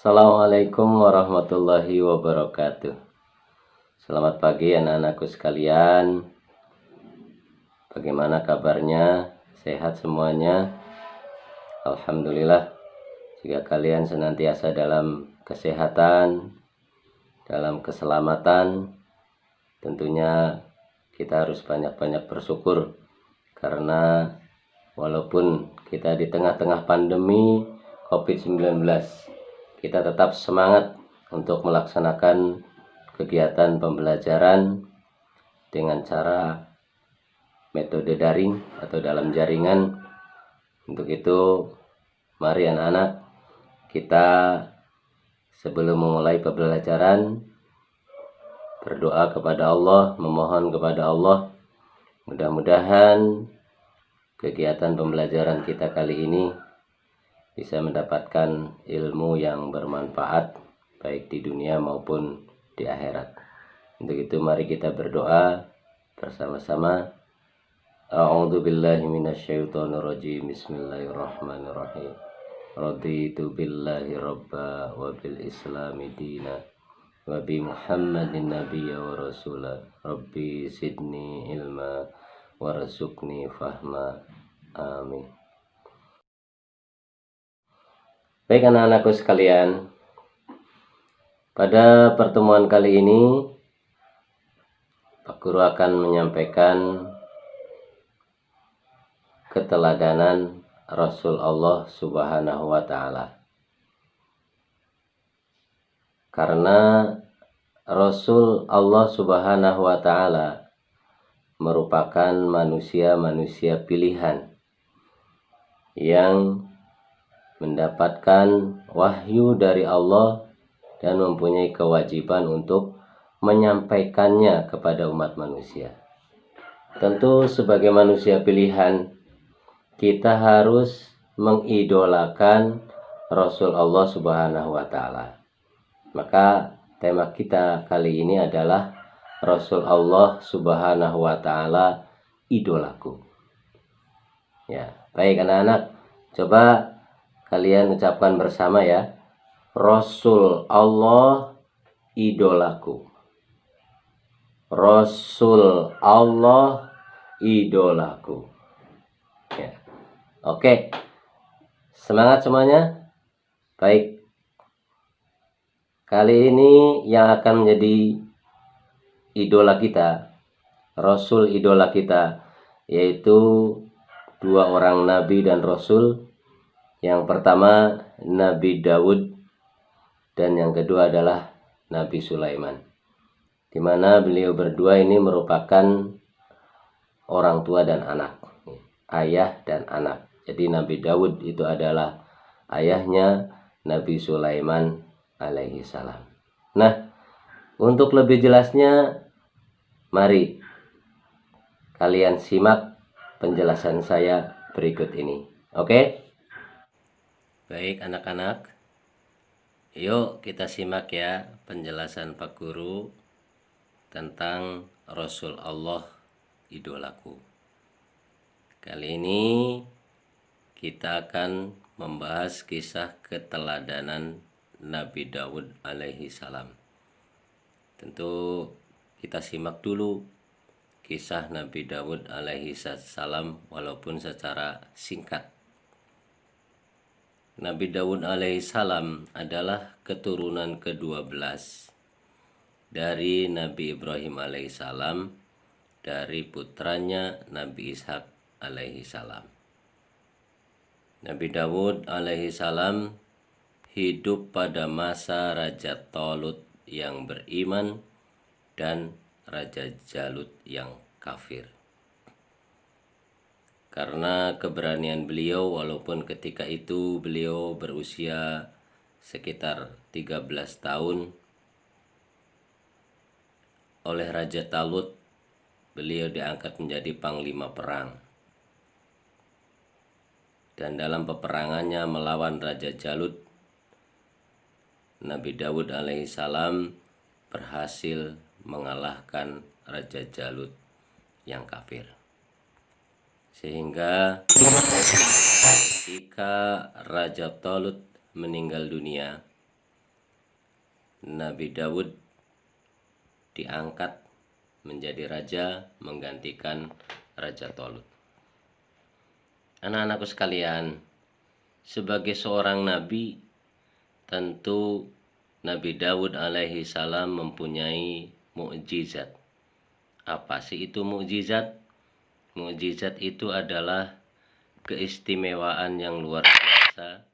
Assalamualaikum warahmatullahi wabarakatuh. Selamat pagi anak-anakku sekalian. Bagaimana kabarnya? Sehat semuanya? Alhamdulillah. Jika kalian senantiasa dalam kesehatan, dalam keselamatan, tentunya kita harus banyak-banyak bersyukur. Karena walaupun kita di tengah-tengah pandemi COVID-19, kita tetap semangat untuk melaksanakan kegiatan pembelajaran dengan cara metode daring atau dalam jaringan. Untuk itu, mari anak-anak, kita sebelum memulai pembelajaran berdoa kepada Allah, memohon kepada Allah. Mudah-mudahan kegiatan pembelajaran kita kali ini bisa mendapatkan ilmu yang bermanfaat baik di dunia maupun di akhirat. Untuk itu mari kita berdoa bersama-sama. A'udzu billahi minasyaitonir rajim. Bismillahirrahmanirrahim. Raditu billahi rabba wa bil islami dina wa bi Muhammadin nabiyya wa rasula. Rabbi zidni ilma warzuqni fahma. Amin. Baik anak-anakku sekalian, pada pertemuan kali ini Pak Guru akan menyampaikan keteladanan Rasul Allah Subhanahu wa Ta'ala. Karena Rasul Allah Subhanahu wa Ta'ala merupakan manusia-manusia pilihan yang mendapatkan wahyu dari Allah dan mempunyai kewajiban untuk menyampaikannya kepada umat manusia. Tentu sebagai manusia pilihan, kita harus mengidolakan Rasul Allah Subhanahu wa Ta'ala. Maka tema kita kali ini adalah Rasul Allah Subhanahu wa Ta'ala, idolaku. Ya, baik anak-anak, coba kalian ucapkan bersama ya. Rasul Allah, idolaku. Rasul Allah, idolaku. Ya. Oke. Semangat semuanya. Baik. Kali ini yang akan menjadi idola kita, Rasul idola kita, yaitu dua orang nabi dan rasul. Yang pertama Nabi Daud dan yang kedua adalah Nabi Sulaiman, di mana beliau berdua ini merupakan orang tua dan anak, ayah dan anak. Jadi Nabi Daud itu adalah ayahnya Nabi Sulaiman alaihi salam. Nah, untuk lebih jelasnya, mari kalian simak penjelasan saya berikut ini. Oke? Baik anak-anak, yuk kita simak ya penjelasan Pak Guru tentang Rasul Allah, idolaku. Kali ini kita akan membahas kisah keteladanan Nabi Daud alaihi salam. Tentu kita simak dulu kisah Nabi Daud alaihi salam walaupun secara singkat. Nabi Daud alaihissalam adalah keturunan ke-12 dari Nabi Ibrahim alaihissalam dari putranya Nabi Ishak alaihissalam. Nabi Daud alaihissalam hidup pada masa Raja Talut yang beriman dan Raja Jalut yang kafir. Karena keberanian beliau, walaupun ketika itu beliau berusia sekitar 13 tahun, oleh Raja Talut beliau diangkat menjadi panglima perang. Dan dalam peperangannya melawan Raja Jalut, Nabi Daud alaihissalam berhasil mengalahkan Raja Jalut yang kafir. Sehingga ketika Raja Talut meninggal dunia, Nabi Daud diangkat menjadi raja menggantikan Raja Talut. Anak-anakku sekalian, sebagai seorang nabi, tentu Nabi Daud alaihi salam mempunyai mukjizat. Apa sih itu mukjizat? Mukjizat itu adalah keistimewaan yang luar biasa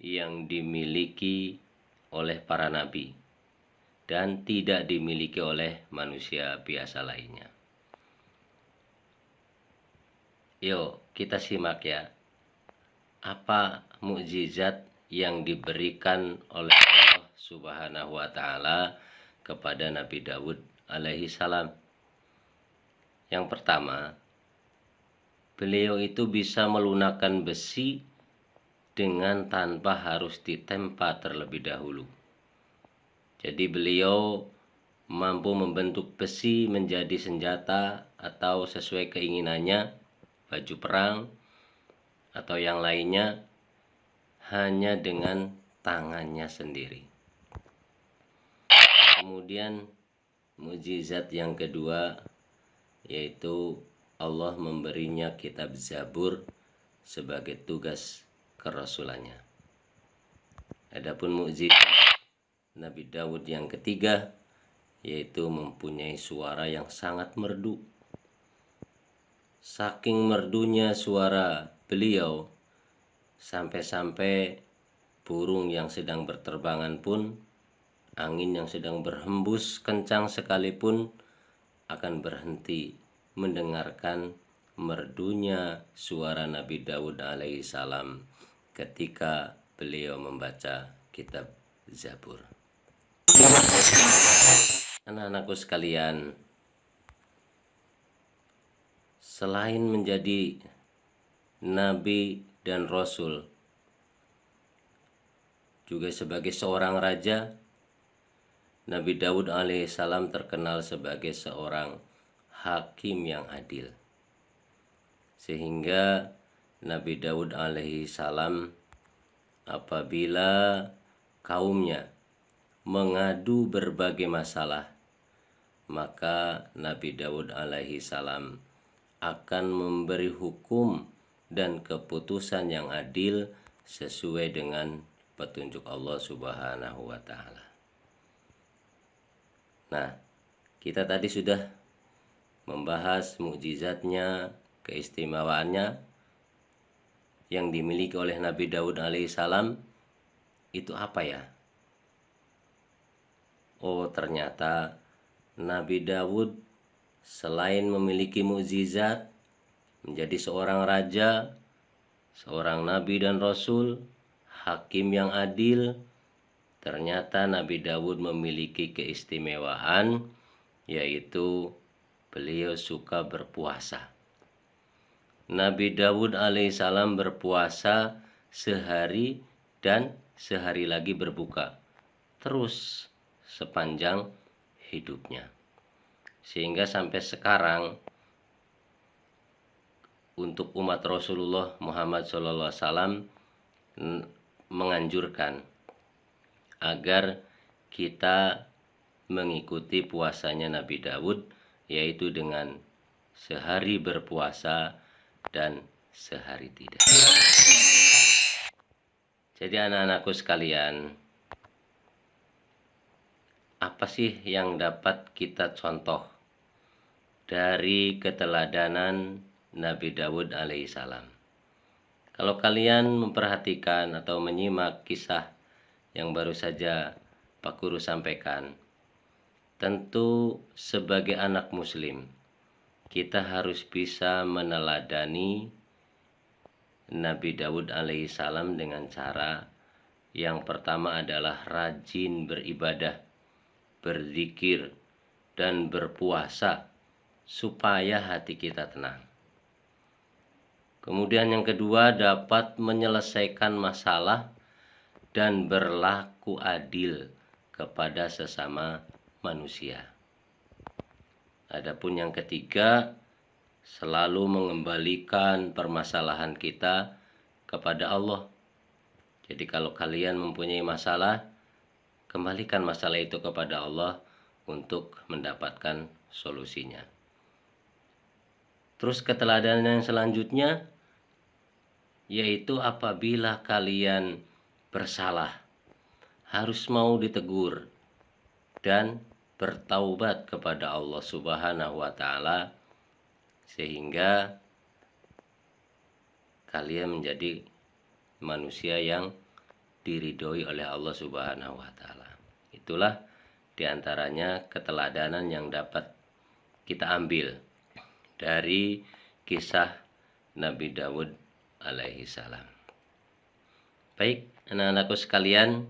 yang dimiliki oleh para nabi dan tidak dimiliki oleh manusia biasa lainnya. Yuk kita simak ya, apa mukjizat yang diberikan oleh Allah Subhanahu wa taala kepada Nabi Daud alaihi salam. Yang pertama, beliau itu bisa melunakkan besi dengan tanpa harus ditempa terlebih dahulu. Jadi beliau mampu membentuk besi menjadi senjata atau sesuai keinginannya, baju perang atau yang lainnya, hanya dengan tangannya sendiri. Kemudian mukjizat yang kedua yaitu Allah memberinya kitab Zabur sebagai tugas kerasulannya. Adapun mukjizat Nabi Daud yang ketiga yaitu mempunyai suara yang sangat merdu. Saking merdunya suara beliau, sampai-sampai burung yang sedang berterbangan pun, angin yang sedang berhembus kencang sekalipun akan berhenti mendengarkan merdunya suara Nabi Daud alaihissalam ketika beliau membaca kitab Zabur. Anak-anakku sekalian, selain menjadi nabi dan rasul, juga sebagai seorang raja, Nabi Daud alaihissalam terkenal sebagai seorang hakim yang adil. Sehingga Nabi Daud alaihissalam apabila kaumnya mengadu berbagai masalah, maka Nabi Daud alaihissalam akan memberi hukum dan keputusan yang adil sesuai dengan petunjuk Allah Subhanahu wa taala. Nah, kita tadi sudah membahas mukjizatnya, keistimewaannya yang dimiliki oleh Nabi Daud alaihissalam. Itu apa ya? Oh, ternyata Nabi Daud selain memiliki mukjizat, menjadi seorang raja, seorang nabi dan rasul, hakim yang adil, ternyata Nabi Daud memiliki keistimewaan, yaitu beliau suka berpuasa. Nabi Daud alaihissalam berpuasa sehari dan sehari lagi berbuka, terus sepanjang hidupnya. Sehingga sampai sekarang untuk umat Rasulullah Muhammad SAW menganjurkan agar kita mengikuti puasanya Nabi Daud, yaitu dengan sehari berpuasa dan sehari tidak. Jadi anak-anakku sekalian, apa sih yang dapat kita contoh dari keteladanan Nabi Daud alaihissalam? Kalau kalian memperhatikan atau menyimak kisah yang baru saja Pak Guru sampaikan, tentu sebagai anak muslim kita harus bisa meneladani Nabi Daud alaihissalam dengan cara yang pertama adalah rajin beribadah, berzikir, dan berpuasa supaya hati kita tenang. Kemudian yang kedua, dapat menyelesaikan masalah dan berlaku adil kepada sesama manusia. Adapun yang ketiga, selalu mengembalikan permasalahan kita kepada Allah. Jadi kalau kalian mempunyai masalah, kembalikan masalah itu kepada Allah untuk mendapatkan solusinya. Terus keteladanan yang selanjutnya yaitu apabila kalian bersalah harus mau ditegur dan bertaubat kepada Allah Subhanahu wa taala sehingga kalian menjadi manusia yang diridhoi oleh Allah Subhanahu wa taala. Itulah diantaranya keteladanan yang dapat kita ambil dari kisah Nabi Daud alaihi salam. Baik, anak-anakku sekalian,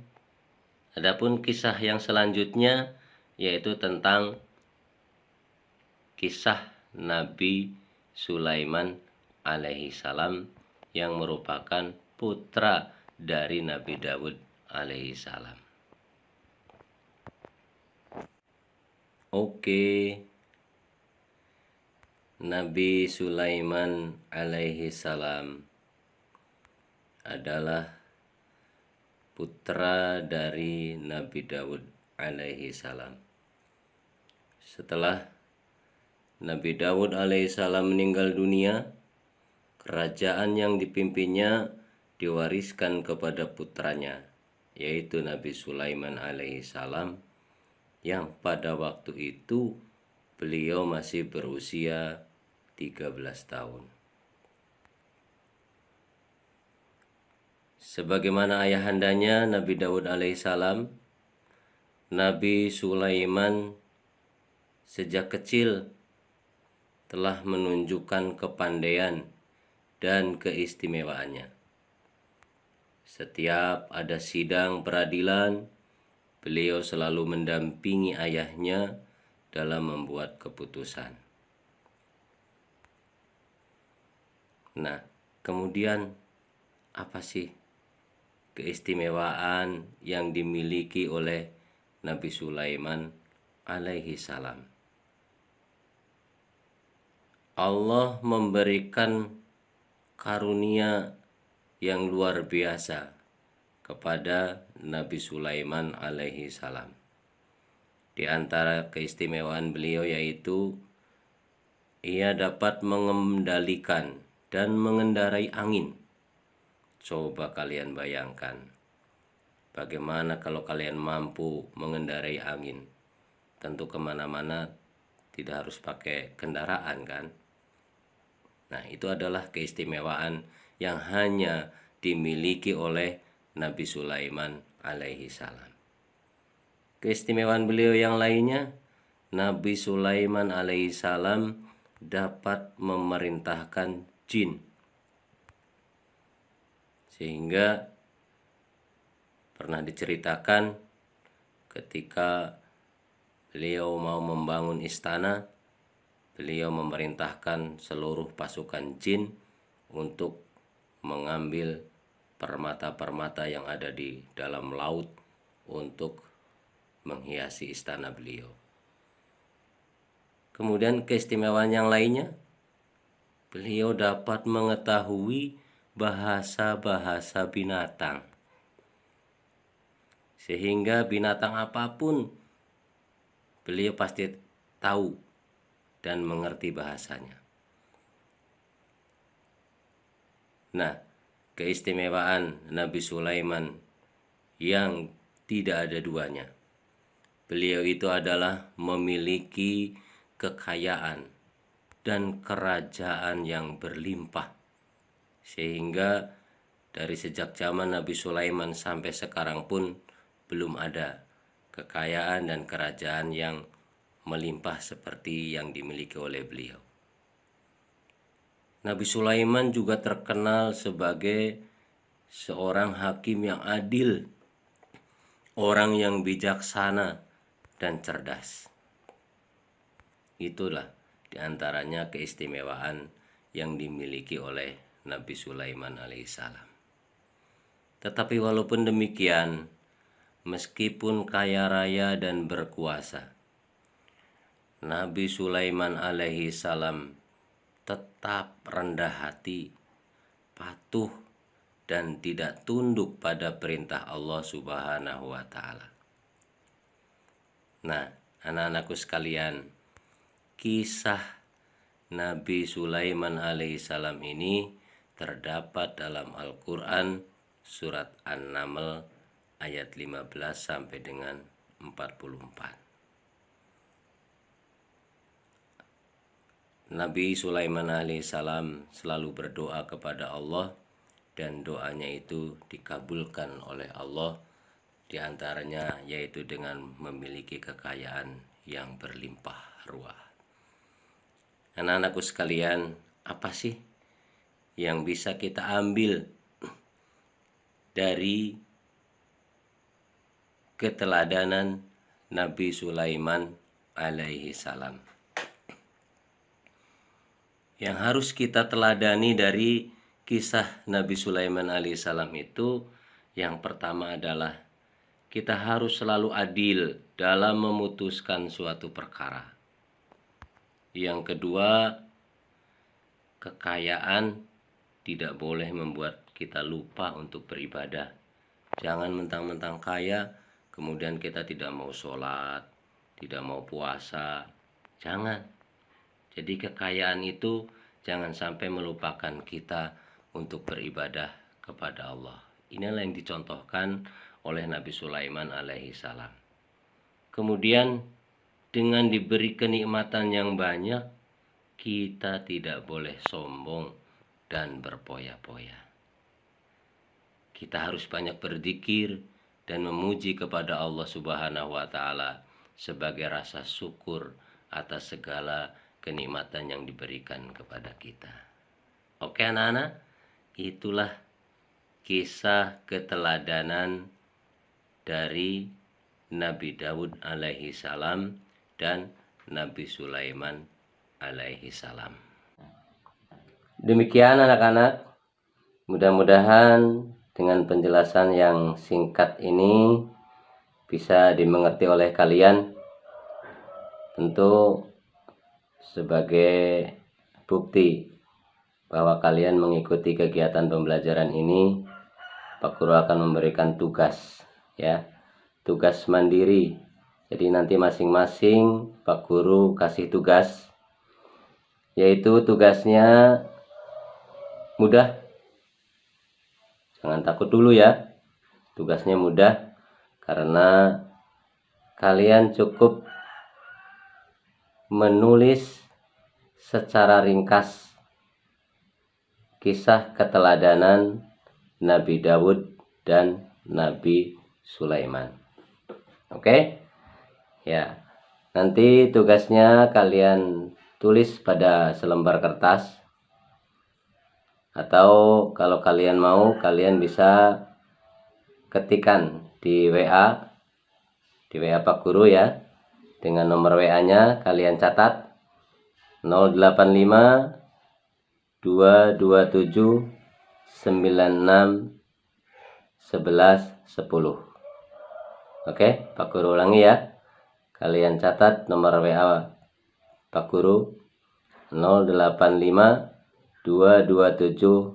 adapun kisah yang selanjutnya yaitu tentang kisah Nabi Sulaiman alaihi salam yang merupakan putra dari Nabi Daud alaihi salam. Oke. Nabi Sulaiman alaihi salam adalah putra dari Nabi Daud alaihi salam. Setelah Nabi Daud alaihi salam meninggal dunia, kerajaan yang dipimpinnya diwariskan kepada putranya, yaitu Nabi Sulaiman alaihi salam, yang pada waktu itu beliau masih berusia 13 tahun. Sebagaimana ayahandanya Nabi Daud alaihissalam, Nabi Sulaiman sejak kecil telah menunjukkan kepandaian dan keistimewaannya. Setiap ada sidang peradilan, beliau selalu mendampingi ayahnya dalam membuat keputusan. Nah, kemudian apa sih keistimewaan yang dimiliki oleh Nabi Sulaiman alaihi salam? Allah memberikan karunia yang luar biasa kepada Nabi Sulaiman alaihi salam. Di antara keistimewaan beliau yaitu ia dapat mengendalikan dan mengendarai angin. Coba kalian bayangkan, bagaimana kalau kalian mampu mengendarai angin? Tentu kemana-mana tidak harus pakai kendaraan kan? Nah, itu adalah keistimewaan yang hanya dimiliki oleh Nabi Sulaiman alaihi salam. Keistimewaan beliau yang lainnya, Nabi Sulaiman alaihi salam dapat memerintahkan jin, sehingga pernah diceritakan ketika beliau mau membangun istana, beliau memerintahkan seluruh pasukan jin untuk mengambil permata-permata yang ada di dalam laut untuk menghiasi istana beliau. Kemudian keistimewaan yang lainnya, beliau dapat mengetahui bahasa-bahasa binatang, sehingga binatang apapun beliau pasti tahu dan mengerti bahasanya. Nah, keistimewaan Nabi Sulaiman yang tidak ada duanya, beliau itu adalah memiliki kekayaan dan kerajaan yang berlimpah, sehingga dari sejak zaman Nabi Sulaiman sampai sekarang pun belum ada kekayaan dan kerajaan yang melimpah seperti yang dimiliki oleh beliau. Nabi Sulaiman juga terkenal sebagai seorang hakim yang adil, orang yang bijaksana dan cerdas. Itulah diantaranya keistimewaan yang dimiliki oleh Nabi Sulaiman alaihissalam. Tetapi walaupun demikian, meskipun kaya raya dan berkuasa, Nabi Sulaiman alaihissalam tetap rendah hati, patuh, dan tidak tunduk pada perintah Allah Subhanahu wa ta'ala. Nah, anak-anakku sekalian, kisah Nabi Sulaiman alaihissalam ini terdapat dalam Al-Quran surat An-Naml ayat 15 sampai dengan 44. Nabi Sulaiman alaihissalam selalu berdoa kepada Allah dan doanya itu dikabulkan oleh Allah, di antaranya yaitu dengan memiliki kekayaan yang berlimpah ruah. Anak-anakku sekalian, apa sih yang bisa kita ambil dari keteladanan Nabi Sulaiman alaihi salam? Yang harus kita teladani dari kisah Nabi Sulaiman alaihissalam itu, yang pertama adalah kita harus selalu adil dalam memutuskan suatu perkara. Yang kedua, kekayaan tidak boleh membuat kita lupa untuk beribadah. Jangan mentang-mentang kaya kemudian kita tidak mau sholat, tidak mau puasa. Jangan. Jadi kekayaan itu jangan sampai melupakan kita untuk beribadah kepada Allah. Inilah yang dicontohkan oleh Nabi Sulaiman alaihi salam. Kemudian dengan diberi kenikmatan yang banyak, kita tidak boleh sombong dan berpoya-poya. Kita harus banyak berzikir dan memuji kepada Allah Subhanahu wa taala sebagai rasa syukur atas segala kenikmatan yang diberikan kepada kita. Oke anak-anak, itulah kisah keteladanan dari Nabi Daud alaihi salam dan Nabi Sulaiman alaihi salam. Demikian anak-anak, mudah-mudahan dengan penjelasan yang singkat ini bisa dimengerti oleh kalian. Tentu sebagai bukti bahwa kalian mengikuti kegiatan pembelajaran ini, Pak Guru akan memberikan tugas, ya, tugas mandiri. Jadi nanti masing-masing Pak Guru kasih tugas, yaitu tugasnya mudah. Jangan takut dulu ya, tugasnya mudah karena kalian cukup menulis secara ringkas kisah keteladanan Nabi Daud dan Nabi Sulaiman. Oke? Ya. Nanti tugasnya kalian tulis pada selembar kertas, atau kalau kalian mau kalian bisa ketikkan di WA Pak Guru ya. Dengan nomor WA-nya kalian catat 085 227 96 11 10. Oke, Pak Guru ulangi ya. Kalian catat nomor WA Pak Guru 085 227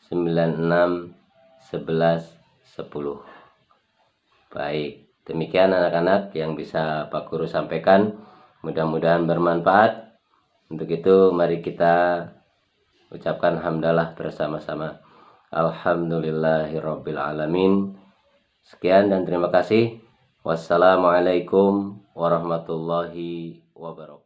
96 11 10. Baik. Demikian anak-anak yang bisa Pak Guru sampaikan, mudah-mudahan bermanfaat. Untuk itu mari kita ucapkan hamdalah bersama-sama. Alhamdulillahirabbil alamin. Sekian dan terima kasih. Wassalamualaikum warahmatullahi wabarakatuh.